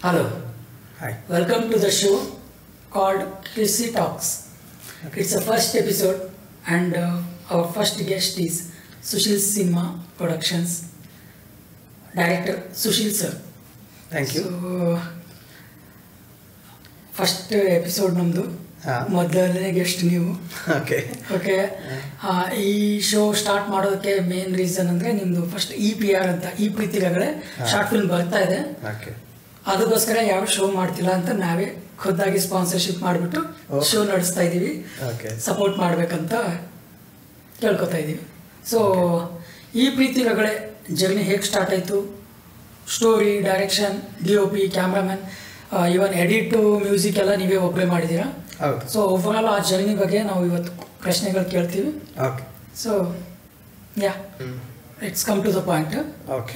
Hello. Hi. Welcome to the show called Chrissy Talks. It's the first episode and our first guest is Sushil Cinema Productions Director Sushil sir. Thank you. So, first episode ನಮ್ಮದು ಮೊದಲನೇ guest ನೀವು. Okay ಈ show start ಮಾಡೋದಕ್ಕೆ main reason ಅಂದರೆ ನಿಮ್ಮದು first EPR ಅಂತ ಈ ಪ್ರೀತಿಗಳೇ ಶಾರ್ಟ್ ಫಿಲ್ಮ್ ಬರ್ತಾ ಇದೆ. ಅದಕ್ಕೋಸ್ಕರ ಯಾವ ಶೋ ಮಾಡ್ತಿಲ್ಲ ಅಂತ ನಾವೇ ಖುದ್ದಾಗಿ ಸ್ಪಾನ್ಸರ್ಶಿಪ್ ಮಾಡಿಬಿಟ್ಟು ಶೋ ನಡೆಸ್ತಾ ಇದ್ದೀವಿ. ಸಪೋರ್ಟ್ ಮಾಡಬೇಕಂತ ಕೇಳ್ಕೊತಾ ಇದ್ದೀವಿ. ಸೊ ಈ ಪ್ರೀತಿಗಳೇ ಜರ್ನಿ ಹೇಗೆ ಸ್ಟಾರ್ಟ್ ಆಯಿತು, ಸ್ಟೋರಿ, ಡೈರೆಕ್ಷನ್, DOP, ಕ್ಯಾಮ್ರಾಮನ್, ಇವನ್ ಎಡಿಟು, ಮ್ಯೂಸಿಕ್ ಎಲ್ಲ ನೀವೇ ಒಬ್ಬರೇ ಮಾಡಿದ್ದೀರಾ. ಸೊ ಓವರಾಲ್ ಆ ಜರ್ನಿ ಬಗ್ಗೆ ನಾವು ಇವತ್ತು ಪ್ರಶ್ನೆಗಳು ಕೇಳ್ತೀವಿ. So yeah it's come to the point.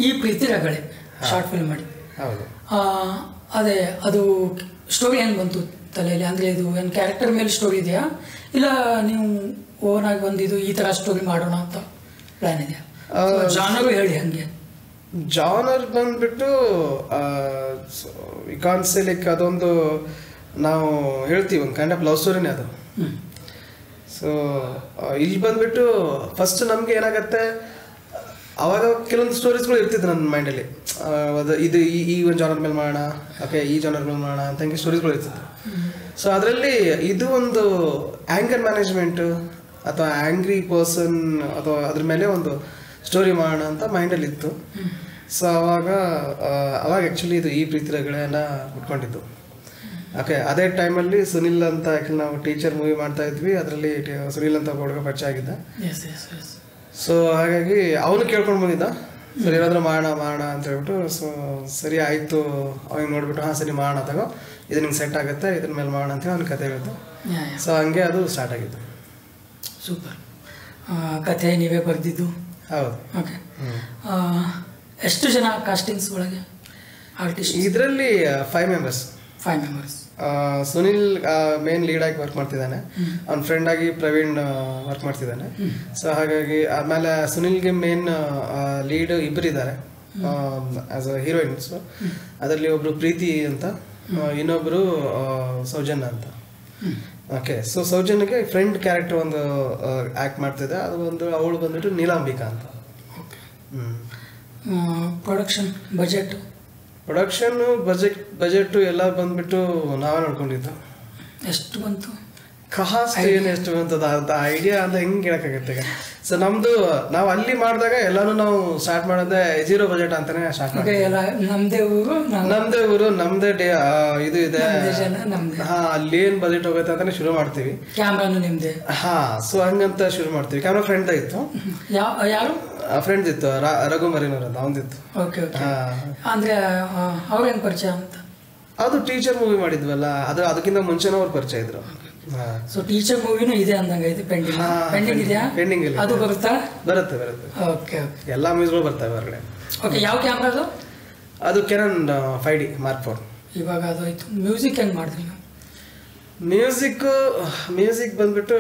ಈ ಪ್ರೀತಿಗಳೇ ಶಾರ್ಟ್ ಫಿಲ್ಮ್ ಮಾಡಿ ಅದೇ ಅದು ಸ್ಟೋರಿ ಹೆಂಗೆ ಬಂತು ತಲೆಯಲ್ಲಿ? ಅಂದರೆ ಇದು ಏನು ಕ್ಯಾರೆಕ್ಟರ್ ಮೇಲೆ ಸ್ಟೋರಿ ಇದೆಯಾ, ಇಲ್ಲ ನೀವು ಓನಾಗಿ ಬಂದಿದ್ದು ಈ ಥರ ಸ್ಟೋರಿ ಮಾಡೋಣ ಅಂತ ಪ್ಲ್ಯಾನ್ ಇದೆಯಾ? ಜಾನರು ಹೇಳಿ. ಹಂಗೆ ಜಾನರ್ ಬಂದ್ಬಿಟ್ಟು ವಿ ಕಾಂಟ್ ಸೇ ಲೈಕ್ ಅದೊಂದು ನಾವು ಹೇಳ್ತೀವಿ ಒಂದು ಕೈಂಡ್ ಆಫ್ ಲವ್ ಸ್ಟೋರಿನೇ ಅದು. ಸೊ ಇಲ್ಲಿ ಬಂದ್ಬಿಟ್ಟು ಫಸ್ಟ್ ನಮಗೆ ಏನಾಗತ್ತೆ, ಅವಾಗ ಕೆಲವೊಂದು ಸ್ಟೋರೀಸ್ಗಳು ಇರ್ತಿತ್ತು ನನ್ನ ಮೈಂಡಲ್ಲಿ. ಇದು ಈ ಒಂದು ಜಾನರ್ ಮೇಲೆ ಮಾಡೋಣ, ಈ ಜಾನರ್ ಮೇಲೆ ಮಾಡೋಣ ಅಂತ ಹಂಗೆ ಸ್ಟೋರೀಸ್ಗಳು ಇರ್ತಿತ್ತು. ಸೊ ಅದರಲ್ಲಿ ಇದು ಒಂದು ಆ್ಯಂಗರ್ ಮ್ಯಾನೇಜ್ಮೆಂಟು ಅಥವಾ ಆ್ಯಂಗ್ರಿ ಪರ್ಸನ್ ಅಥವಾ ಅದ್ರ ಮೇಲೆ ಒಂದು ಸ್ಟೋರಿ ಮಾಡೋಣ ಅಂತ ಮೈಂಡಲ್ಲಿ ಇತ್ತು. ಸೊ ಅವಾಗ ಆ್ಯಕ್ಚುಲಿ ಇದು ಈ ಪ್ರೀತಿಗಳನ್ನ ಉಟ್ಕೊಂಡಿದ್ದು. ಅದೇ ಟೈಮಲ್ಲಿ ಸುನಿಲ್ ಅಂತ ಆ್ಯಕ್ಚುಲಿ ನಾವು ಟೀಚರ್ ಮೂವಿ ಮಾಡ್ತಾ ಇದ್ವಿ. ಅದರಲ್ಲಿ ಸುನಿಲ್ ಅಂತ ಹುಡುಗ ಪರಿಚಯ ಆಗಿದ್ದ. ಸೊ ಹಾಗಾಗಿ ಅವನು ಕೇಳ್ಕೊಂಡು ಬಂದಿದ್ದ, ಸರಿ ಏನಾದರೂ ಮಾಡೋಣ ಅಂತ ಹೇಳ್ಬಿಟ್ಟು. ಸೊ ಸರಿ ಆಯಿತು, ಅವಾಗ ನೋಡ್ಬಿಟ್ಟು ಸರಿ ಮಾಡೋಣ ತಗೋ, ಇದು ನಿಮ್ಗೆ ಸೆಟ್ ಆಗುತ್ತೆ, ಇದ್ರ ಮೇಲೆ ಮಾಡೋಣ ಅಂತೇಳಿ ಅವ್ನ ಕತೆ ಹೇಳಿದ್ದು. ಸೊ ಹಂಗೆ ಅದು ಸ್ಟಾರ್ಟ್ ಆಗಿದ್ದು. ಸೂಪರ್. ಕಥೆ ನೀವೇ ಬರೆದಿದ್ದು? ಹೌದು. ಓಕೆ. ಎಷ್ಟು ಜನ ಕಾಸ್ಟಿಂಗ್ಸ್ ಒಳಗೆ ಆರ್ಟಿಸ್ಟ್? ಇದರಲ್ಲಿ 5 ಮೆಂಬರ್ಸ್. ಸುನಿಲ್ ಮೇನ್ ಲೀಡ್ ಆಗಿ ವರ್ಕ್ ಮಾಡ್ತಿದ್ದಾನೆ, ಅವ್ನ ಫ್ರೆಂಡ್ ಆಗಿ ಪ್ರವೀಣ್ ವರ್ಕ್ ಮಾಡ್ತಿದ್ದಾನೆ. ಸೊ ಹಾಗಾಗಿ ಆಮೇಲೆ ಸುನಿಲ್ಗೆ ಮೇನ್ ಲೀಡ್ ಇಬ್ಬರು ಇದ್ದಾರೆ ಆಸ್ ಅ ಹೀರೋಯಿನ್ಸ್. ಅದರಲ್ಲಿ ಒಬ್ರು ಪ್ರೀತಿ ಅಂತ, ಇನ್ನೊಬ್ರು ಸೌಜನ್ಯ ಅಂತ. ಸೊ ಸೌಜನ್ಯಗೆ ಫ್ರೆಂಡ್ ಕ್ಯಾರೆಕ್ಟರ್ ಒಂದು ಆಕ್ಟ್ ಮಾಡ್ತಿದ್ದೆ, ಅದು ಒಂದು ಅವಳು ಬಂದ್ಬಿಟ್ಟು ನೀಲಾಂಬಿಕಾ ಅಂತ. ಪ್ರೊಡಕ್ಷನ್ ಬಜೆಟ್ ಎಲ್ಲ ಬಂದ್ಬಿಟ್ಟು ನಾವೇ ನೋಡ್ಕೊಂಡಿದ್ದು. ಎಷ್ಟು ಬಂತು? ಕಾಸ್ಟ್ ಏನು ಎಷ್ಟು ಬಂತು ಅಂತ ಐಡಿಯಾ ಅಂತ ಹೆಂಗೆ ಹೇಳಕ್ಕಾಗತ್ತೆ. ಸೊ ನಾವು ಅಲ್ಲಿ ಮಾಡಿದಾಗ ಎಲ್ಲಾನು ನಾವು ಸ್ಟಾರ್ಟ್ ಮಾಡೋದೇ 0 ಬಜೆಟ್ ಅಂತಾನೆ ಸ್ಟಾರ್ಟ್ ಮಾಡ್ತೀವಿ. ನಮ್ದೇ ಊರು ನಮ್ದೇ ಇದು ಇದೆ. ಅಲ್ಲಿ ಏನ್ ಬಜೆಟ್ ಹೋಗುತ್ತೆ ಅಂತಾನೆ ಶುರು ಮಾಡ್ತೀವಿ. ಕ್ಯಾಮ್ರಾನು ನಿಮ್ದೆ? ಸೊ ಹಂಗಂತ ಶುರು ಮಾಡ್ತೀವಿ. ಕ್ಯಾಮ್ರಾ ಫ್ರೆಂಡ್ ಇತ್ತು, ಯಾರು ಫ್ರೆಂಡ್ ಇತ್ತು, ರಘು ಮರಿನವ್ರ ಅಂತ ಅವನಿತ್ತು. ಅಂದ್ರೆ ಅವ್ರ ಹೆಂಗ್ ಪರಿಚಯ ಅಂತ? ಅದು ಟೀಚರ್ ಮೂವಿ ಮಾಡಿದ್ವಲ್ಲ, ಅದಕ್ಕಿಂತ ಮುಂಚೆನೂ ಅವ್ರು ಪರಿಚಯ ಇದ್ರು. ಸೊ ಟೀಚರ್ ಮೂವಿನೂ ಇದೆ ಅಂದಂಗೈತೆ. ಪೆಂಡಿಂಗ್ ಇದೆಯಾ? ಪೆಂಡಿಂಗ್ ಇಲ್ಲ. ಅದು ಬರುತ್ತಾ? ಬರುತ್ತೆ. ಓಕೆ. ಎಲ್ಲ ಮ್ಯೂಸ್ಗಳು ಬರ್ತವೆ ಹೊರಗಡೆ. ಓಕೆ. ಯಾವ ಕ್ಯಾಮ್ರಾ ಅದು? ಅದು ಕೆನಾನ್ 5D Mark IV. ಇವಾಗ ಅದು ಆಯ್ತು. ಮ್ಯೂಸಿಕ್ ಹೆಂಗ್ ಮಾಡಿದ್ರಿ? ಮ್ಯೂಸಿಕ್ ಬಂದ್ಬಿಟ್ಟು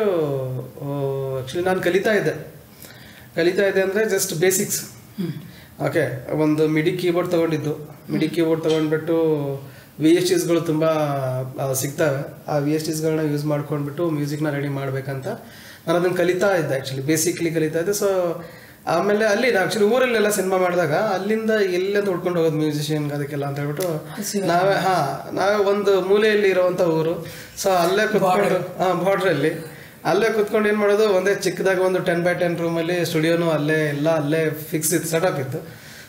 ಆ್ಯಕ್ಚುಲಿ ನಾನು ಕಲಿತಾ ಇದ್ದೆ ಅಂದರೆ ಜಸ್ಟ್ ಬೇಸಿಕ್ಸ್. ಒಂದು ಮಿಡಿ ಕೀಬೋರ್ಡ್ ತೊಗೊಂಡ್ಬಿಟ್ಟು VSTsಗಳು ತುಂಬ ಸಿಗ್ತವೆ. ಆ VSTsಗಳನ್ನ ಯೂಸ್ ಮಾಡ್ಕೊಂಡ್ಬಿಟ್ಟು ಮ್ಯೂಸಿಕ್ನ ರೆಡಿ ಮಾಡಬೇಕಂತ ನಾನು ಅದನ್ನು ಕಲಿತಾ ಇದ್ದೆ. ಆ್ಯಕ್ಚುಲಿ ಬೇಸಿಕ್ಲಿ ಕಲಿತಾ ಇದ್ದೆ. ಸೊ ಆಮೇಲೆ ಅಲ್ಲಿ ಆ್ಯಕ್ಚುಲಿ ಊರಲ್ಲೆಲ್ಲ ಸಿನಿಮಾ ಮಾಡಿದಾಗ ಅಲ್ಲಿಂದ ಎಲ್ಲೆಂದು ಹುಡ್ಕೊಂಡು ಹೋಗೋದು ಮ್ಯೂಸಿಷಿಯನ್ಗೆ ಅದಕ್ಕೆಲ್ಲ ಅಂತ ಹೇಳ್ಬಿಟ್ಟು ನಾವೇ ಒಂದು ಮೂಲೆಯಲ್ಲಿ ಇರೋವಂಥ ಊರು. ಸೊ ಅಲ್ಲೇ ಕುತ್ಕೊಂಡು ಬಾರ್ಡ್ರಲ್ಲಿ ಅಲ್ಲೇ ಕುತ್ಕೊಂಡು ಏನು ಮಾಡೋದು, ಒಂದೇ ಚಿಕ್ಕದಾಗ ಒಂದು 10x10 ರೂಮಲ್ಲಿ ಸ್ಟುಡಿಯೋನು ಅಲ್ಲೇ ಫಿಕ್ಸ್ ಇತ್ತು, ಸೆಟಪ್ ಇತ್ತು.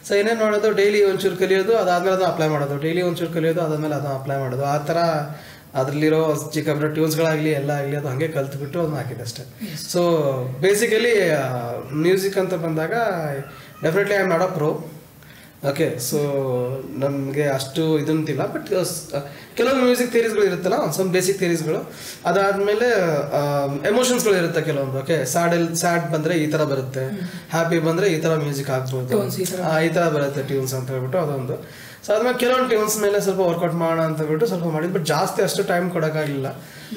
ಸೊ ಏನೇನು ಮಾಡೋದು, ಡೈಲಿ ಒಂಚೂರು ಕಲಿಯೋದು, ಅದಾದ್ಮೇಲೆ ಅದನ್ನು ಅಪ್ಲೈ ಮಾಡೋದು, ಡೈಲಿ ಒಂಚೂರು ಕಲಿಯೋದು, ಅದಾದ್ಮೇಲೆ ಅದನ್ನು ಅಪ್ಲೈ ಮಾಡೋದು. ಆ ಥರ ಅದರಲ್ಲಿರೋ ಚಿಕ್ಕ ಟ್ಯೂನ್ಸ್ಗಳಾಗಲಿ ಎಲ್ಲ ಆಗಲಿ ಅದು ಹಾಗೆ ಕಲ್ತ್ಬಿಟ್ಟು ಅದನ್ನ ಹಾಕಿದೆ ಅಷ್ಟೇ. ಸೊ ಬೇಸಿಕಲಿ ಮ್ಯೂಸಿಕ್ ಅಂತ ಬಂದಾಗ definitely I am not a pro. So ನಮಗೆ ಅಷ್ಟು ಇದಂತಿಲ್ಲ, ಬಟ್ ಕೆಲವೊಂದು ಮ್ಯೂಸಿಕ್ ಥಿಯರೀಸ್ಗಳು ಇರುತ್ತಲ್ಲ, ಸ್ವಲ್ಪ ಬೇಸಿಕ್ ಥಿಯರೀಸ್ಗಳು. ಅದಾದಮೇಲೆ ಎಮೋಷನ್ಸ್ಗಳು ಇರುತ್ತೆ ಕೆಲವೊಂದು. ಸ್ಯಾಡ್ ಬಂದರೆ ಈ ಥರ ಬರುತ್ತೆ, ಹ್ಯಾಪಿ ಬಂದರೆ ಈ ಥರ ಮ್ಯೂಸಿಕ್ ಹಾಕ್ಬೋದು, ಈ ಥರ ಬರುತ್ತೆ ಟ್ಯೂನ್ಸ್ ಅಂತ ಹೇಳ್ಬಿಟ್ಟು ಅದೊಂದು. ಸೊ ಅದ್ಮೇಲೆ ಕೆಲವೊಂದು ಟ್ಯೂನ್ಸ್ ಮೇಲೆ ಸ್ವಲ್ಪ ವರ್ಕೌಟ್ ಮಾಡೋಣ ಅಂತ ಹೇಳ್ಬಿಟ್ಟು ಸ್ವಲ್ಪ ಮಾಡಿದ್ದು. ಬಟ್ ಜಾಸ್ತಿ ಅಷ್ಟು ಟೈಮ್ ಕೊಡೋಕ್ಕಾಗಲಿಲ್ಲ,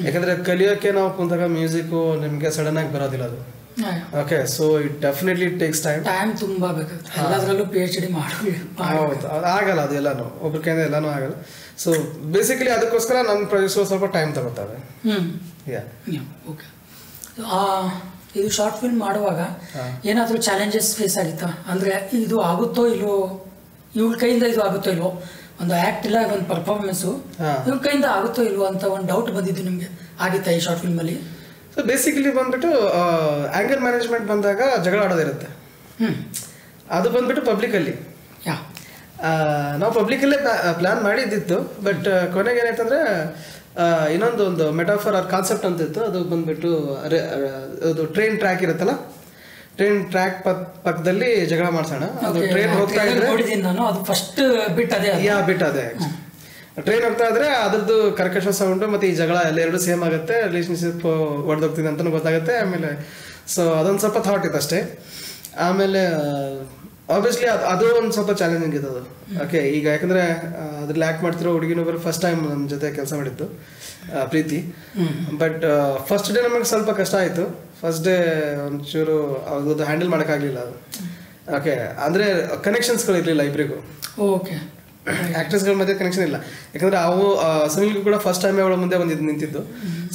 ಯಾಕಂದರೆ ಕಲಿಯೋಕ್ಕೆ ನಾವು ಕುಂತಾಗ ಮ್ಯೂಸಿಕ್ಕು ನಿಮಗೆ ಸಡನ್ನಾಗಿ ಬರೋದಿಲ್ಲ ಅದು. Okay so it definitely takes time ತುಂಬ ಬೇಕಾಗುತ್ತೆ ಎಲ್ಲದರಲ್ಲೂ PhD ಮಾಡಿ ಹೌದು ಆಗಲ್ಲ ಅದು ಎಲ್ಲಾನು ಒಬ್ರ ಕೈಯಿಂದ ಎಲ್ಲಾನು ಆಗಲ್ಲ ಸೊ ಬೇಸಿಕಲಿ ಅದಕ್ಕೋಸ್ಕರ ನನ್ನ ಪ್ರಾಜೆಕ್ಟ್ಸ್ ಸ್ವಲ್ಪ ಟೈಮ್ ತಗೋತವೆ ಓಕೆ ಇದು ಶಾರ್ಟ್ ಫಿಲ್ಮ್ ಮಾಡುವಾಗ ಏನಾದರೂ ಚಾಲೆಂಜಸ್ ಫೇಸ್ ಆಗಿತ್ತಾ ಅಂದರೆ ಇದು ಆಗುತ್ತೋ ಇಲ್ವೋ ಇವ್ರ ಕೈಯಿಂದ ಇದು ಆಗುತ್ತೋ ಇಲ್ವೋ ಒಂದು ಆ್ಯಕ್ಟ್ ಇಲ್ಲ ಒಂದು ಪರ್ಫಾರ್ಮೆನ್ಸು ಇವ್ರ ಕೈಯಿಂದ ಆಗುತ್ತೋ ಇಲ್ವೋ ಅಂತ ಒಂದು ಡೌಟ್ ಬಂದಿದ್ದು ನಿಮಗೆ ಆಗಿತ್ತಾ ಈ ಶಾರ್ಟ್ ಫಿಲ್ಮಲ್ಲಿ ಸೊ ಬೇಸಿಕಲಿ ಬಂದ್ಬಿಟ್ಟು ಆ್ಯಂಗರ್ ಮ್ಯಾನೇಜ್ಮೆಂಟ್ ಬಂದಾಗ ಜಗಳ ಆಡೋದಿರುತ್ತೆ ಅದು ಬಂದ್ಬಿಟ್ಟು ಪಬ್ಲಿಕಲ್ಲಿ ನಾವು ಪಬ್ಲಿಕಲ್ಲೇ ಪ್ಲ್ಯಾನ್ ಮಾಡಿದ್ದಿತ್ತು ಬಟ್ ಕೊನೆಗೆ ಏನಾಯ್ತಂದರೆ ಇನ್ನೊಂದು ಒಂದು ಮೆಟಾಫರ್ ಆರ್ ಕಾನ್ಸೆಪ್ಟ್ ಅಂತ ಇತ್ತು ಅದು ಬಂದ್ಬಿಟ್ಟು ಅದು ಟ್ರೈನ್ ಟ್ರ್ಯಾಕ್ ಇರುತ್ತಲ್ಲ ಟ್ರೈನ್ ಟ್ರ್ಯಾಕ್ ಪಕ್ಕದಲ್ಲಿ ಜಗಳ ಮಾಡ್ಸೋಣ ಅದು ಟ್ರೈನ್ ಹೋಗ್ತಾ ಇದ್ರೆ ನಾನು ಅದು ಫಸ್ಟ್ ಬಿಟ್ ಅದೇ ಬಿಟ್ ಅದೇ ಟ್ರೈನ್ ಹೋಗ್ತಾ ಇದ್ರೆ ಅದ್ರದ್ದು ಕರ್ಕಶ ಸೌಂಡು ಮತ್ತೆ ಈ ಜಗಳ ಎಲ್ಲ ಎರಡು ಸೇಮ್ ಆಗುತ್ತೆ ರಿಲೇಶನ್ಶಿಪ್ ಒಡೆದೋಗ್ತಿದೆ ಅಂತಲೂ ಗೊತ್ತಾಗುತ್ತೆ ಆಮೇಲೆ ಸೊ ಅದೊಂದು ಸ್ವಲ್ಪ ಥಾಟ್ ಇತ್ತು ಅಷ್ಟೇ ಆಮೇಲೆ ಆಬ್ವಿಯಸ್ಲಿ ಅದು ಒಂದು ಸ್ವಲ್ಪ ಚಾಲೆಂಜಿಂಗ್ ಇದೆ ಅದು ಓಕೆ ಈಗ ಯಾಕಂದ್ರೆ ಅದ್ರಲ್ಲಿ ಆ್ಯಕ್ಟ್ ಮಾಡ್ತಿರೋ ಹುಡುಗಿನೊಬ್ಬರು ಫಸ್ಟ್ ಟೈಮ್ ನಮ್ಮ ಜೊತೆ ಕೆಲಸ ಮಾಡಿದ್ದು ಪ್ರೀತಿ ಬಟ್ ಫಸ್ಟ್ ಡೇ ನಮಗೆ ಸ್ವಲ್ಪ ಕಷ್ಟ ಆಯಿತು ಫಸ್ಟ್ ಡೇ ಒಂಚೂರು ಅದು ಹ್ಯಾಂಡಲ್ ಮಾಡೋಕ್ಕಾಗಲಿಲ್ಲ ಅದು ಓಕೆ ಅಂದರೆ ಕನೆಕ್ಷನ್ಸ್ಗಳು ಇರಲಿಲ್ಲ ಇಬ್ಬರಿಗೂ ಓಕೆ ಆ್ಯಕ್ಟರ್ಸ್ಗಳ ಮಧ್ಯೆ ಕನೆಕ್ಷನ್ ಇಲ್ಲ ಯಾಕಂದರೆ ಅವು ಸುನಿಲ್ಗೂ ಕೂಡ ಫಸ್ಟ್ ಟೈಮೇ ಅವಳ ಮುಂದೆ ಬಂದಿದ್ದು ನಿಂತಿದ್ದು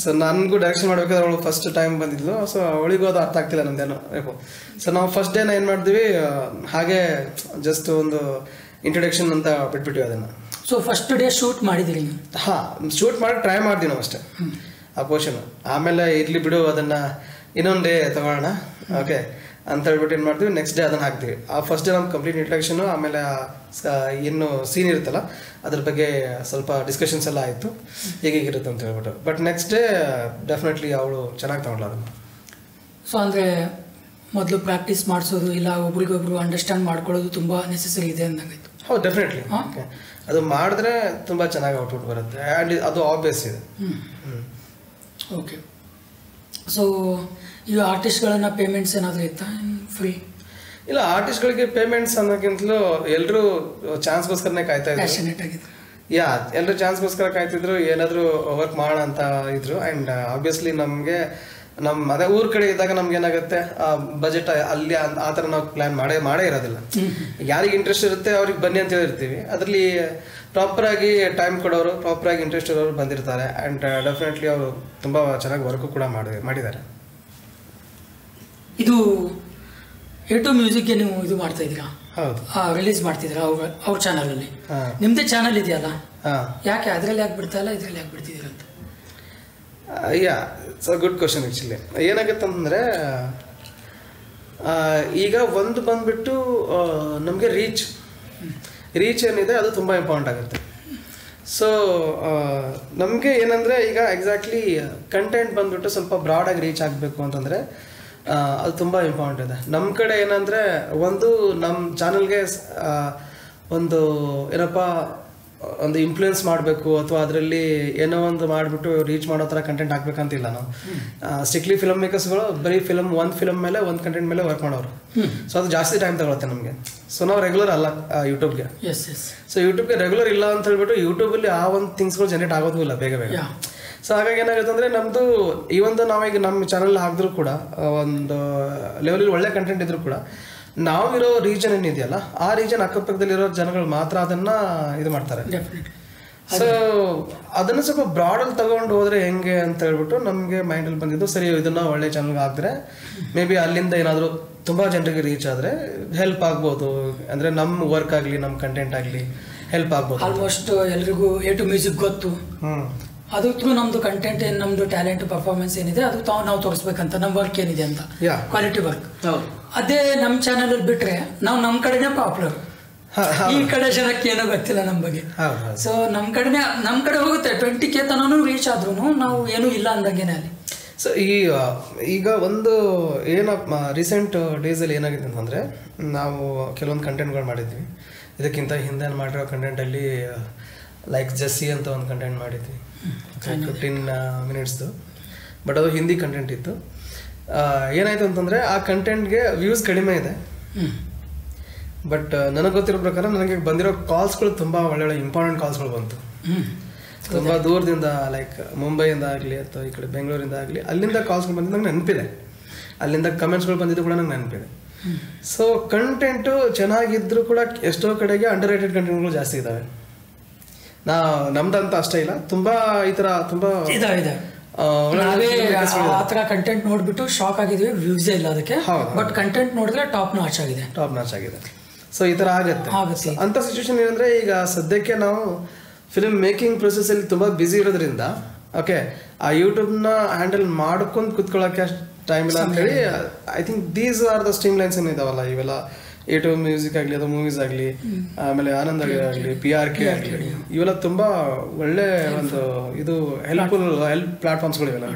ಸೊ ನನಗೂ ಡೈರೆಕ್ಷನ್ ಮಾಡಬೇಕಾದ್ರೆ ಅವಳು ಫಸ್ಟ್ ಟೈಮ್ ಬಂದಿದ್ಲು ಸೊ ಅವಳಿಗೂ ಅದು ಅರ್ಥ ಆಗ್ತಿಲ್ಲ ನಮ್ದೇನೋ ಯಾಕೋ ಸೊ ನಾವು ಫಸ್ಟ್ ಡೇನ ಏನು ಮಾಡಿದ್ವಿ ಹಾಗೆ ಜಸ್ಟ್ ಒಂದು ಇಂಟ್ರೊಡಕ್ಷನ್ ಅಂತ ಬಿಟ್ಬಿಟ್ವಿ ಅದನ್ನು ಸೊ ಫಸ್ಟ್ ಡೇ ಶೂಟ್ ಮಾಡಿದ್ದೀರಿ ಶೂಟ್ ಮಾಡಿ ಟ್ರೈ ಮಾಡಿದ್ವಿ ನಾವು ಅಷ್ಟೇ ಆ ಪೋರ್ಷನ್ ಆಮೇಲೆ ಇರಲಿ ಬಿಡು ಅದನ್ನು ಇನ್ನೊಂದು ಡೇ ತಗೊಳ್ಳೋಣ ಓಕೆ ಅಂತ ಹೇಳ್ಬಿಟ್ಟು ಏನು ಮಾಡ್ತೀವಿ ನೆಕ್ಸ್ಟ್ ಡೇ ಅದನ್ನು ಹಾಕ್ತೀವಿ ಆ ಫಸ್ಟ್ ಡೇ ನಮ್ಮ ಕಂಪ್ಲೀಟ್ ಇಂಟ್ರಡಕ್ಷನು ಆಮೇಲೆ ಏನು ಸೀನ್ ಇರುತ್ತಲ್ಲ ಅದ್ರ ಬಗ್ಗೆ ಸ್ವಲ್ಪ ಡಿಸ್ಕಷನ್ಸ್ ಎಲ್ಲ ಆಯಿತು ಹೇಗಿರುತ್ತೆ ಅಂತ ಹೇಳ್ಬಿಟ್ಟು ಬಟ್ ನೆಕ್ಸ್ಟ್ ಡೇ ಡೆಫಿನೆಟ್ಲಿ ಅವಳು ಚೆನ್ನಾಗಿ ತಗೊಂಡ್ಲ ಅದನ್ನು ಸೊ ಅಂದರೆ ಮೊದಲು ಪ್ರಾಕ್ಟೀಸ್ ಮಾಡಿಸೋದು ಇಲ್ಲ ಒಬ್ರಿಗೊಬ್ರು ಅಂಡರ್ಸ್ಟ್ಯಾಂಡ್ ಮಾಡ್ಕೊಳ್ಳೋದು ತುಂಬ ನೆಸೆಸರಿ ಇದೆ ಅಂದಂಗಾಯ್ತು ಹೌದು ಡೆಫಿನೆಟ್ಲಿ ಓಕೆ ಅದು ಮಾಡಿದ್ರೆ ತುಂಬ ಚೆನ್ನಾಗಿ ಔಟ್ಪುಟ್ ಬರುತ್ತೆ ಆ್ಯಂಡ್ ಅದು ಆಬ್ವಿಯಸ್ ಇದೆ ಓಕೆ ಸೊ ಈಗ ಆರ್ಟಿಸ್ಟ್ಗಳನ್ನ ಪೇಮೆಂಟ್ಸ್ ಏನಾದರೂ ಇತ್ತಾ ಫ್ರೀ ಇಲ್ಲ ಆರ್ಟಿಸ್ಟ್ಗಳಿಗೆ ಪೇಮೆಂಟ್ಸ್ ಅನ್ನೋಕ್ಕಿಂತಲೂ ಎಲ್ಲರೂ ಚಾನ್ಸ್ಗೋಸ್ಕರನೇ ಕಾಯ್ತಾ ಇದ್ರು ಎಲ್ಲರೂ ಚಾನ್ಸ್ಗೋಸ್ಕರ ಕಾಯ್ತಿದ್ರು ಏನಾದರೂ ವರ್ಕ್ ಮಾಡೋಣ ಅಂತ ಇದ್ರು ಆ್ಯಂಡ್ ಆಬ್ವಿಯಸ್ಲಿ ನಮಗೆ ಅದೇ ಊರ ಕಡೆ ಇದ್ದಾಗ ನಮ್ಗೆ ಏನಾಗುತ್ತೆ ಬಜೆಟ್ ಅಲ್ಲಿ ಆ ಥರ ನಾವು ಪ್ಲ್ಯಾನ್ ಮಾಡೇ ಇರೋದಿಲ್ಲ ಯಾರಿಗೆ ಇಂಟ್ರೆಸ್ಟ್ ಇರುತ್ತೆ ಅವ್ರಿಗೆ ಬನ್ನಿ ಅಂತ ಹೇಳಿರ್ತೀವಿ ಅದರಲ್ಲಿ ಪ್ರಾಪರಾಗಿ ಟೈಮ್ ಕೊಡೋರು ಪ್ರಾಪರಾಗಿ ಇಂಟ್ರೆಸ್ಟ್ ಇರೋರು ಬಂದಿರ್ತಾರೆ ಆ್ಯಂಡ್ ಡೆಫಿನೆಟ್ಲಿ ಅವರು ತುಂಬ ಚೆನ್ನಾಗಿ ವರ್ಕು ಕೂಡ ಮಾಡಿದ್ದಾರೆ ಇದು A2 ಮ್ಯೂಸಿಕ್ಗೆ ನೀವು ಇದು ಮಾಡ್ತಾ ಇದ್ದೀರಾ ಹೌದು ರಿಲೀಸ್ ಮಾಡ್ತಿದ್ದೀರಾ ಅವ್ರ ಚಾನಲಲ್ಲಿ ನಿಮ್ಮದೇ ಚಾನಲ್ ಇದೆಯಲ್ಲ ಯಾಕೆ ಅದರಲ್ಲಿ ಯಾಕೆ ಬಿಡ್ತಾ ಇಲ್ಲ ಇದರಲ್ಲಿ ಯಾಕೆ ಬಿಡ್ತಿದ್ದೀರಾ ಅಂತ it's a good question actually ಏನಾಗುತ್ತೆ ಅಂತಂದರೆ ಈಗ ಒಂದು ಬಂದುಬಿಟ್ಟು ನಮಗೆ ರೀಚ್ ಏನಿದೆ ಅದು ತುಂಬ ಇಂಪಾರ್ಟೆಂಟ್ ಆಗುತ್ತೆ ಸೊ ನಮಗೆ ಏನಂದರೆ ಈಗ ಎಕ್ಸಾಕ್ಟ್ಲಿ ಕಂಟೆಂಟ್ ಬಂದುಬಿಟ್ಟು ಸ್ವಲ್ಪ ಬ್ರಾಡಾಗಿ ರೀಚ್ ಆಗಬೇಕು ಅಂತಂದರೆ ಅದು ತುಂಬ ಇಂಪಾರ್ಟೆಂಟ್ ಇದೆ ನಮ್ಮ ಕಡೆ ಏನಂದರೆ ಒಂದು ನಮ್ಮ ಚಾನಲ್ಗೆ ಒಂದು ಏನಪ್ಪ ಒಂದು ಇನ್ಫ್ಲೂಯೆನ್ಸ್ ಮಾಡಬೇಕು ಅಥವಾ ಅದರಲ್ಲಿ ಏನೋ ಒಂದು ಮಾಡಿಬಿಟ್ಟು ರೀಚ್ ಮಾಡೋ ಥರ ಕಂಟೆಂಟ್ ಹಾಕ್ಬೇಕಂತಿಲ್ಲ ನಾವು ಸ್ಟ್ರಿಕ್ಟ್ಲಿ ಫಿಲಮ್ ಮೇಕರ್ಸ್ಗಳು ಬರೀ ಒಂದು ಫಿಲಮ್ ಮೇಲೆ ಒಂದು ಕಂಟೆಂಟ್ ಮೇಲೆ ವರ್ಕ್ ಮಾಡೋರು ಸೊ ಅದು ಜಾಸ್ತಿ ಟೈಮ್ ತಗೊಳುತ್ತೆ ನಮಗೆ ಸೊ ನಾವು ರೆಗ್ಯುಲರ್ ಅಲ್ಲ ಯೂಟ್ಯೂಬ್ಗೆ ಸೊ ಯೂಟ್ಯೂಬ್ಗೆ ರೆಗ್ಯುಲರ್ ಇಲ್ಲ ಅಂತ ಹೇಳ್ಬಿಟ್ಟು ಯೂಟ್ಯೂಬಲ್ಲಿ ಆ ಒಂದು ಥಿಂಗ್ಸ್ಗಳು ಜನರೇಟ್ ಆಗೋದು ಇಲ್ಲ ಬೇಗ ಸೊ ಹಾಗಾಗಿ ಏನಾಗುತ್ತೆ ಅಂದರೆ ನಮ್ಮದು ಈ ಒಂದು ನಾವೀಗ ನಮ್ಮ ಚಾನಲ್ ಹಾಕಿದ್ರು ಕೂಡ ಒಂದು ಲೆವೆಲಲ್ಲಿ ಒಳ್ಳೆ ಕಂಟೆಂಟ್ ಇದ್ರೂ ಕೂಡ ನಾವಿರೋ ರೀಜನ್ ಏನಿದೆಯಲ್ಲ ಆ ರೀಜನ್ ಅಕ್ಕಪಕ್ಕದಲ್ಲಿರೋ ಜನಗಳು ಮಾತ್ರ ಅದನ್ನು ಇದು ಮಾಡ್ತಾರೆ ಸೊ ಅದನ್ನು ಸ್ವಲ್ಪ ಬ್ರಾಡಲ್ಲಿ ತಗೊಂಡು ಹೋದರೆ ಹೆಂಗೆ ಅಂತ ಹೇಳ್ಬಿಟ್ಟು ನಮಗೆ ಮೈಂಡಲ್ಲಿ ಬಂದಿದ್ದು ಸರಿ ಇದನ್ನು ಒಳ್ಳೆ ಚಾನಲ್ಗೆ ಹಾಕಿದ್ರೆ ಮೇ ಬಿ ಅಲ್ಲಿಂದ ಏನಾದರೂ ತುಂಬ ಜನರಿಗೆ ರೀಚ್ ಆದರೆ ಹೆಲ್ಪ್ ಆಗ್ಬೋದು ಅಂದರೆ ನಮ್ಮ ವರ್ಕ್ ಆಗಲಿ ನಮ್ಮ ಕಂಟೆಂಟ್ ಆಗಲಿ ಹೆಲ್ಪ್ ಆಗ್ಬೋದು ಆಲ್ಮೋಸ್ಟ್ ಎಲ್ರಿಗೂ A2 ಮ್ಯೂಸಿಕ್ ಗೊತ್ತು ಅದು ಥ್ರೂ ನಮ್ಮದು ಕಂಟೆಂಟ್ ಏನು ನಮ್ಮದು ಟ್ಯಾಲೆಂಟ್ ಪರ್ಫಾರ್ಮೆನ್ಸ್ ಏನಿದೆ ಅದು ನಾವು ತೋರಿಸ್ಬೇಕಂತ ನಮ್ಮ ವರ್ಕ್ ಏನಿದೆ ಅಂತ ಕ್ವಾಲಿಟಿ ವರ್ಕ್ ಅದೇ ನಮ್ಮ ಚಾನಲಲ್ಲಿ ಬಿಟ್ಟರೆ ನಾವು ನಮ್ಮ ಕಡೆನೇ ಪಾಪ್ಯುಲರ್ ಈ ಕಡೆ ಜನಕ್ಕೆ ಏನೋ ಗೊತ್ತಿಲ್ಲ ನಮ್ಮ ಬಗ್ಗೆ ಸೊ ನಮ್ಮ ಕಡೆ ಹೋಗುತ್ತೆ 20K ತನೂ ರೀಚ್ ಆದ್ರೂ ನಾವು ಏನೂ ಇಲ್ಲ ಅಂದಂಗೆನೇ ಅಲ್ಲಿ ಸೊ ಈಗ ಒಂದು ಏನಪ್ಪ ರೀಸೆಂಟ್ ಡೇಸಲ್ಲಿ ಏನಾಗಿದೆ ಅಂತಂದರೆ ನಾವು ಕೆಲವೊಂದು ಕಂಟೆಂಟ್ಗಳು ಮಾಡಿದ್ವಿ ಇದಕ್ಕಿಂತ ಹಿಂದೆ ಮಾಡಿರೋ ಕಂಟೆಂಟಲ್ಲಿ ಲೈಕ್ ಜೆಸ್ಸಿ ಅಂತ ಒಂದು ಕಂಟೆಂಟ್ ಮಾಡಿದ್ವಿ 15 ಮಿನಿಟ್ಸ್ದು ಬಟ್ ಅದು ಹಿಂದಿ ಕಂಟೆಂಟ್ ಇತ್ತು ಏನಾಯಿತು ಅಂತಂದರೆ ಆ ಕಂಟೆಂಟ್ಗೆ ವ್ಯೂಸ್ ಕಡಿಮೆ ಇದೆ ಬಟ್ ನನಗೆ ಗೊತ್ತಿರೋ ಪ್ರಕಾರ ನನಗೆ ಬಂದಿರೋ ಕಾಲ್ಸ್ಗಳು ತುಂಬ ಒಳ್ಳೊಳ್ಳೆ ಇಂಪಾರ್ಟೆಂಟ್ ಕಾಲ್ಸ್ಗಳು ಬಂತು ತುಂಬ ದೂರದಿಂದ ಲೈಕ್ ಮುಂಬೈಯಿಂದ ಆಗಲಿ ಅಥವಾ ಈ ಕಡೆ ಬೆಂಗಳೂರಿಂದ ಆಗಲಿ ಅಲ್ಲಿಂದ ಕಾಲ್ಸ್ಗಳು ಬಂದು ನಂಗೆ ನೆನಪಿದೆ ಅಲ್ಲಿಂದ ಕಮೆಂಟ್ಸ್ಗಳು ಬಂದಿದ್ದು ಕೂಡ ನಂಗೆ ನೆನಪಿದೆ. ಸೊ ಕಂಟೆಂಟು ಚೆನ್ನಾಗಿದ್ರು ಕೂಡ ಎಷ್ಟೋ ಕಡೆಗೆ ಅಂಡರ್ ರೇಟೆಡ್ ಕಂಟೆಂಟ್ಗಳು ಜಾಸ್ತಿ ಇದ್ದಾವೆ. ನಮ್ದಂತ ಅಷ್ಟೇ ಇಲ್ಲ, ತುಂಬಾ ಈ ಥರ ತುಂಬ ಇದೆ. ನಾವೇ ಆ ಥರ ಕಂಟೆಂಟ್ ನೋಡ್ಬಿಟ್ಟು ಶಾಕ್ ಆಗಿದ್ವಿ, ವ್ಯೂಸೇ ಇಲ್ಲ ಅದಕ್ಕೆ. ಬಟ್ ಕಂಟೆಂಟ್ ನೋಡಿದ್ರೆ ಟಾಪ್ ನಾಚ್ ಆಗಿದೆ. ಸೊ ಈ ಥರ ಆಗುತ್ತೆ. ಅಂತ ಸಿಚುವೇಶನ್ ಏನಂದ್ರೆ ಈಗ ಸದ್ಯಕ್ಕೆ ನಾವು ಫಿಲ್ಮ್ ಮೇಕಿಂಗ್ ಪ್ರೊಸೆಸ್ ಅಲ್ಲಿ ತುಂಬಾ ಬ್ಯುಸಿ ಇರೋದ್ರಿಂದ ಓಕೆ ಆ ಯೂಟ್ಯೂಬ್ನ ಹ್ಯಾಂಡಲ್ ಮಾಡ್ಕೊಂಡು ಕುತ್ಕೊಳ್ಳೋಕೆ ಅಷ್ಟು ಟೈಮ್ ಇಲ್ಲ ಅಂತ ಹೇಳಿ I think these are the stream lines ಏನಿದಾವಲ್ಲ ಇವೆಲ್ಲ A2 ಮ್ಯೂಸಿಕ್ ಆಗಲಿ ಅಥವಾ ಮೂವೀಸ್ ಆಗಲಿ ಆಮೇಲೆ ಆನಂದ್ ಆಗಲಿ PRK ಆಗಲಿ ಇವೆಲ್ಲ ತುಂಬಾ ಒಳ್ಳೆ ಒಂದು ಇದು ಹೆಲ್ಪ್ ಪ್ಲಾಟ್ಫಾರ್ಮ್ಸ್ಗಳು ಇವೆಲ್ಲ.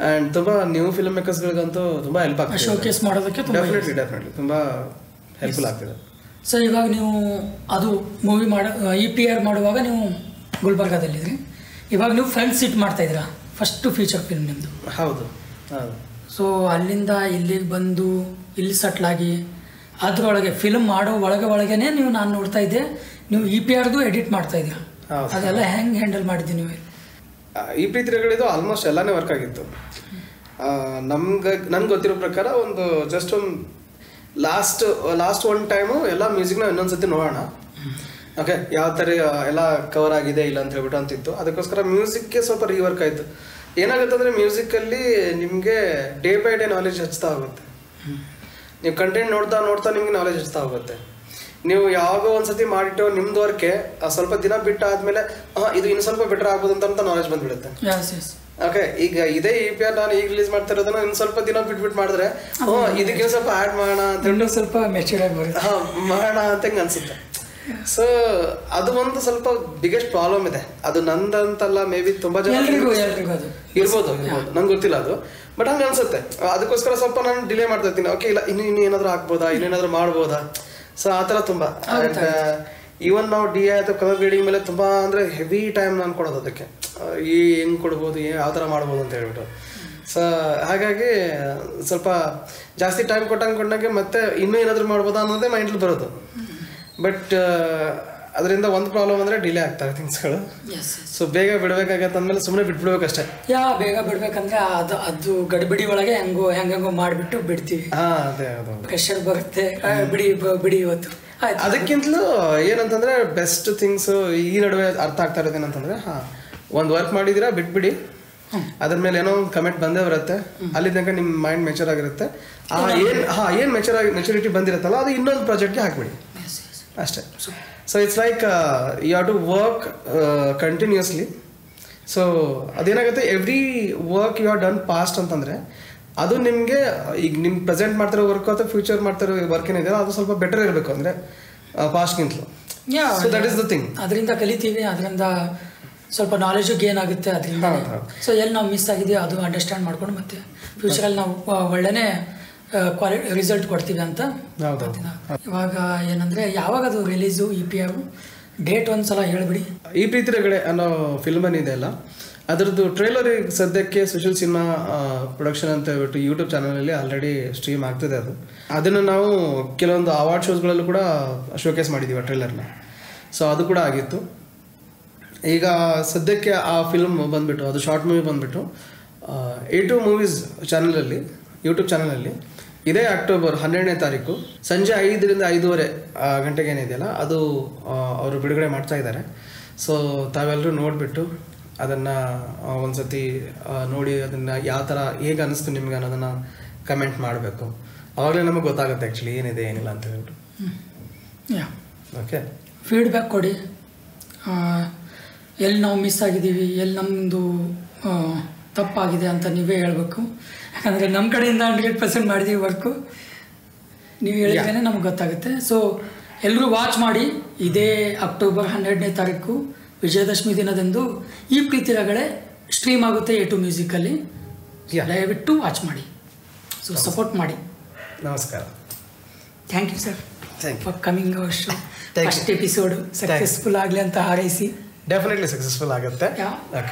ಆ್ಯಂಡ್ ತುಂಬ ನ್ಯೂ ಫಿಲ್ಮ್ ಮೇಕರ್ಸ್ಗಳಿಗಂತೂ ತುಂಬ ಹೆಲ್ಪ್ ಆಗ್ತದೆ, ಶೋಕೇಸ್ ಮಾಡೋದಕ್ಕೆ ಡೆಫಿನೆಟ್ಲಿ ತುಂಬ ಹೆಲ್ಪ್ಫುಲ್ ಆಗ್ತಿದೆ. ಸೊ ಇವಾಗ ನೀವು ಅದು ಮೂವಿ EPR ಮಾಡುವಾಗ ನೀವು ಗುಲ್ಬರ್ಗಾದಲ್ಲಿದ್ರಿ, ಇವಾಗ ನೀವು ಫ್ರಂಟ್ ಸೀಟ್ ಮಾಡ್ತಾ ಇದ್ದೀರಾ, ಫಸ್ಟ್ ಫೀಚರ್ ಫಿಲ್ಮ್ ನಿಮ್ಮದು. ಹೌದು. ಸೊ ಅಲ್ಲಿಂದ ಇಲ್ಲಿಗೆ ಬಂದು ಇಲ್ಲಿ ಸೆಟ್ಲಾಗಿ ಅದರೊಳಗೆ ಫಿಲ್ಮ್ ಮಾಡೋ ಒಳಗೇನೆ ನೀವು ನಾನು ನೋಡ್ತಾ ಇದ್ದೆ ನೀವು EPRದು ಎಡಿಟ್ ಮಾಡ್ತಾ ಇದ್ದೀರಾ, ಅದೆಲ್ಲ ಹೆಂಗೆ ಹ್ಯಾಂಡಲ್ ಮಾಡಿದ್ದೆ ನೀವು? ಈ ಪ್ರೀತಿಗಳಿದು ಆಲ್ಮೋಸ್ಟ್ ಎಲ್ಲಾನೇ ವರ್ಕ್ ಆಗಿತ್ತು. ನನ್ಗೆ ಗೊತ್ತಿರೋ ಪ್ರಕಾರ ಒಂದು ಜಸ್ಟ್ ಒಂದು ಲಾಸ್ಟ್ ಒನ್ ಟೈಮು ಎಲ್ಲ ಮ್ಯೂಸಿಕ್ನ ಇನ್ನೊಂದ್ಸತಿ ನೋಡೋಣ, ಓಕೆ ಯಾವ ಥರ ಎಲ್ಲ ಕವರ್ ಆಗಿದೆ ಇಲ್ಲ ಅಂತ ಹೇಳ್ಬಿಟ್ಟು ಅಂತಿತ್ತು. ಅದಕ್ಕೋಸ್ಕರ ಮ್ಯೂಸಿಕ್ಗೆ ಸ್ವಲ್ಪ ರೀವರ್ಕ್ ಆಯಿತು. ಏನಾಗುತ್ತೆ ಅಂದರೆ ಮ್ಯೂಸಿಕಲ್ಲಿ ನಿಮಗೆ ಡೇ ಬೈ ಡೇ ನಾಲೆಜ್ ಹೆಚ್ಚುತ್ತಾ ಹೋಗುತ್ತೆ. ನೀವು ಕಂಟೆಂಟ್ ನೋಡ್ತಾ ನಿಮಗೆ ನಾಲೆಜ್ ಹೆಚ್ಚುತ್ತಾ ಹೋಗುತ್ತೆ. ನೀವು ಯಾವಾಗೋ ಒಂದ್ಸತಿ ಮಾಡಿಟ್ಟು ನಿಮ್ದು ವರ್ಕೆ ಸ್ವಲ್ಪ ದಿನ ಬಿಟ್ಟು ಆದಮೇಲೆ ಇದು ಇನ್ನು ಸ್ವಲ್ಪ ಬೆಟರ್ ಆಗ್ಬೋದು ಅಂತ ನಾಲೆಜ್ ಬಂದ್ಬಿಡುತ್ತೆ. ಓಕೆ ಈಗ ಇದೇ EPR ನಾನು ಈಗ ರಿಲೀಸ್ ಮಾಡ್ತಾ ಇರೋದನ್ನ ಇನ್ನು ಸ್ವಲ್ಪ ದಿನ ಬಿಟ್ಬಿಟ್ಟು ಮಾಡಿದ್ರೆ ಇದಕ್ಕೆ ಸ್ವಲ್ಪ ಆ್ಯಡ್ ಮಾಡೋಣ ಅಂತ ಸ್ವಲ್ಪ ಮೆಚೂರ್ ಆಗಿ ಮಾಡೋಣ ಅಂತ ಹೆಂಗೆ ಅನ್ಸುತ್ತೆ. ಸೊ ಅದು ಒಂದು ಸ್ವಲ್ಪ ಬಿಗ್ಗೆಸ್ಟ್ ಪ್ರಾಬ್ಲಮ್ ಇದೆ. ಅದು ನಂದಂತಲ್ಲ, ಮೇ ಬಿ ತುಂಬಾ ಜನ ಇರ್ಬೋದು, ನಂಗೆ ಗೊತ್ತಿಲ್ಲ ಅದು, ಬಟ್ ಹಂಗೆ ಅನ್ಸುತ್ತೆ. ಅದಕ್ಕೋಸ್ಕರ ಸ್ವಲ್ಪ ನಾನು ಡಿಲೇ ಮಾಡ್ತಾ ಇರ್ತೀನಿ. ಓಕೆ ಇಲ್ಲ ಇನ್ನು ಏನಾದರೂ ಹಾಕ್ಬೋದಾ, ಇನ್ನೇನಾದರೂ ಮಾಡ್ಬೋದಾ. ಸೊ ಆ ಥರ ತುಂಬ ಈವನ್ ನಾವು DI ಅಥವಾ ಕಲರ್ ಗ್ರೇಡಿಂಗ್ ಮೇಲೆ ತುಂಬ ಅಂದರೆ ಹೆವಿ ಟೈಮ್ ನಾನು ಕೊಡೋದು ಅದಕ್ಕೆ, ಹೆಂಗೆ ಕೊಡ್ಬೋದು, ಯಾವ ಥರ ಮಾಡ್ಬೋದು ಅಂತ ಹೇಳ್ಬಿಟ್ಟು. ಸೊ ಹಾಗಾಗಿ ಸ್ವಲ್ಪ ಜಾಸ್ತಿ ಟೈಮ್ ಕೊಟ್ಟಂಗೆ ಮತ್ತೆ ಇನ್ನೂ ಏನಾದರೂ ಮಾಡ್ಬೋದಾ ಅನ್ನೋದೇ ಮೈಂಡಲ್ಲಿ ಬರೋದು. ಬಟ್ ಅದರಿಂದ ಒಂದು ಪ್ರಾಬ್ಲಮ್ ಅಂದರೆ ಡಿಲೇ ಆಗ್ತಾರೆ ಥಿಂಗ್ಸ್ಗಳು. ಸೊ ಬೇಗ ಬಿಡಬೇಕಾಗತ್ತೆ ಅಂದಮೇಲೆ ಸುಮ್ಮನೆ ಬಿಟ್ಬಿಡ್ಬೇಕಷ್ಟೇ. ಬೇಗ ಬಿಡ್ಬೇಕಂದ್ರೆ ಅದು ಗಡಿಬಿಡಿ ಒಳಗೆ ಹೆಂಗೋ ಮಾಡಿಬಿಟ್ಟು ಬಿಡ್ತೀವಿ. ಅದೇ ಅದು ಪ್ರೆಷರ್ ಬರುತ್ತೆ, ಬಿಡಿ ಇವತ್ತು. ಅದಕ್ಕಿಂತಲೂ ಏನಂತಂದರೆ ಬೆಸ್ಟ್ ಥಿಂಗ್ಸು ಈ ನಡುವೆ ಅರ್ಥ ಆಗ್ತಾ ಇರೋದು ಏನಂತಂದರೆ ಒಂದು ವರ್ಕ್ ಮಾಡಿದ್ದೀರಾ ಬಿಟ್ಬಿಡಿ, ಅದ್ರ ಮೇಲೆ ಏನೋ ಒಂದು ಕಮೆಂಟ್ ಬಂದೇ ಬರುತ್ತೆ, ಅಲ್ಲಿ ತನಕ ನಿಮ್ಮ ಮೈಂಡ್ ಮೆಚೂರ್ ಆಗಿರುತ್ತೆ. ಏನು ಮೆಚುರಿಟಿ ಬಂದಿರುತ್ತಲ್ಲ ಅದು ಇನ್ನೊಂದು ಪ್ರಾಜೆಕ್ಟ್ಗೆ ಹಾಕ್ಬಿಡಿ ಅಷ್ಟೇ. So it's like you have to work continuously. So ಅದೇನಾಗುತ್ತೆ, every work you have done past ಅಂತಂದರೆ ಅದು ನಿಮಗೆ ಈಗ ನಿಮ್ಮ ಪ್ರೆಸೆಂಟ್ ಮಾಡ್ತಿರೋ ವರ್ಕ್ ಅಥವಾ ಫ್ಯೂಚರ್ ಮಾಡ್ತಿರೋ ವರ್ಕ್ ಏನಿದೆ ಅದು ಸ್ವಲ್ಪ ಬೆಟರ್ ಇರಬೇಕು, ಅಂದರೆ ಪಾಸ್ಟ್ಗಿಂತಲೂ. So that is the thing. ಅದರಿಂದ ಕಲಿತೀವಿ, ಅದರಿಂದ ಸ್ವಲ್ಪ ನಾಲೆಜು ಗೇನ್ ಆಗುತ್ತೆ ಅದರಿಂದ. ಸೊ ಎಲ್ಲಿ ನಾವು ಮಿಸ್ ಆಗಿದೆಯೋ ಅದು ಅಂಡರ್ಸ್ಟ್ಯಾಂಡ್ ಮಾಡ್ಕೊಂಡು ಮತ್ತೆ ಫ್ಯೂಚರಲ್ಲಿ ನಾವು ಒಳ್ಳೆನೇ ರಿಸಲ್ಟ್ ಕೊಡ್ತೀವಿ ಅಂತ. ಇವಾಗ ಏನಂದರೆ ಯಾವಾಗ ಅದು ರಿಲೀಸು EPR ಡೇಟ್ ಒಂದ್ಸಲ ಹೇಳ್ಬಿಡಿ. ಈ ಪ್ರೀತಿರಗಡೆ ಅನ್ನೋ ಫಿಲ್ಮ್ ಏನಿದೆ ಅಲ್ಲ ಅದರದ್ದು ಟ್ರೈಲರ್ ಸದ್ಯಕ್ಕೆ ಸುಶೀಲ್ ಸಿನಿಮಾ ಪ್ರೊಡಕ್ಷನ್ ಅಂತ ಹೇಳ್ಬಿಟ್ಟು ಯೂಟ್ಯೂಬ್ ಚಾನಲಲ್ಲಿ ಆಲ್ರೆಡಿ ಸ್ಟ್ರೀಮ್ ಆಗ್ತಿದೆ. ಅದನ್ನು ನಾವು ಕೆಲವೊಂದು ಅವಾರ್ಡ್ ಶೋಸ್ಗಳಲ್ಲೂ ಕೂಡ ಶೋಕೇಸ್ ಮಾಡಿದ್ದೀವಿ ಟ್ರೈಲರ್ನ. ಸೊ ಅದು ಕೂಡ ಆಗಿತ್ತು. ಈಗ ಸದ್ಯಕ್ಕೆ ಆ ಫಿಲ್ಮ್ ಬಂದುಬಿಟ್ಟು ಅದು ಶಾರ್ಟ್ ಮೂವಿ ಬಂದುಬಿಟ್ಟು A2 ಮೂವೀಸ್ ಚಾನಲಲ್ಲಿ ಯೂಟ್ಯೂಬ್ ಚಾನಲಲ್ಲಿ ಇದೇ ಅಕ್ಟೋಬರ್ 12ನೇ ತಾರೀಕು ಸಂಜೆ 5ರಿಂದ 5:30 ಗಂಟೆಗೆ ಏನಿದೆಯಲ್ಲ ಅದು ಅವರು ಬಿಡುಗಡೆ ಮಾಡ್ತಾ ಇದ್ದಾರೆ. ಸೊ ತಾವೆಲ್ಲರೂ ನೋಡಿಬಿಟ್ಟು ಅದನ್ನು ಒಂದ್ಸತಿ ನೋಡಿ ಅದನ್ನು ಯಾವ ಥರ ಹೇಗೆ ಅನ್ನಿಸ್ತು ನಿಮ್ಗೆ ಅನ್ನೋದನ್ನು ಕಮೆಂಟ್ ಮಾಡಬೇಕು. ಆವಾಗಲೇ ನಮಗೆ ಗೊತ್ತಾಗುತ್ತೆ ಆ್ಯಕ್ಚುಲಿ ಏನಿದೆ ಏನಿಲ್ಲ ಅಂತ ಹೇಳ್ಬಿಟ್ಟು. ಓಕೆ, ಫೀಡ್ಬ್ಯಾಕ್ ಕೊಡಿ, ಎಲ್ಲಿ ನಾವು ಮಿಸ್ ಆಗಿದ್ದೀವಿ, ಎಲ್ಲಿ ನಮ್ಮದು ತಪ್ಪಾಗಿದೆ ಅಂತ ನೀವೇ ಹೇಳಬೇಕು. ಯಾಕಂದರೆ ನಮ್ಮ ಕಡೆಯಿಂದ 100% ಮಾಡಿದ್ದೀವಿ ವರ್ಕು, ನೀವು ಹೇಳಿದ್ರೇ ನಮ್ಗೆ ಗೊತ್ತಾಗುತ್ತೆ. ಸೊ ಎಲ್ಲರೂ ವಾಚ್ ಮಾಡಿ. ಇದೇ ಅಕ್ಟೋಬರ್ 12ನೇ ತಾರೀಕು ವಿಜಯದಶಮಿ ದಿನದಂದು ಈ ಪ್ರೀತಿರಗಳೇ ಸ್ಟ್ರೀಮ್ ಆಗುತ್ತೆ A2 ಮ್ಯೂಸಿಕಲ್ಲಿ. ದಯವಿಟ್ಟು ವಾಚ್ ಮಾಡಿ, ಸೊ ಸಪೋರ್ಟ್ ಮಾಡಿ. ನಮಸ್ಕಾರ. Thank you sir for coming our show. First episode successful ಆಗಲಿ ಅಂತ ಹಾರೈಸಿ. ಡೆಫಿನೆಟ್ಲಿ ಸಕ್ಸಸ್ಫುಲ್ ಆಗುತ್ತೆ. ಓಕೆ.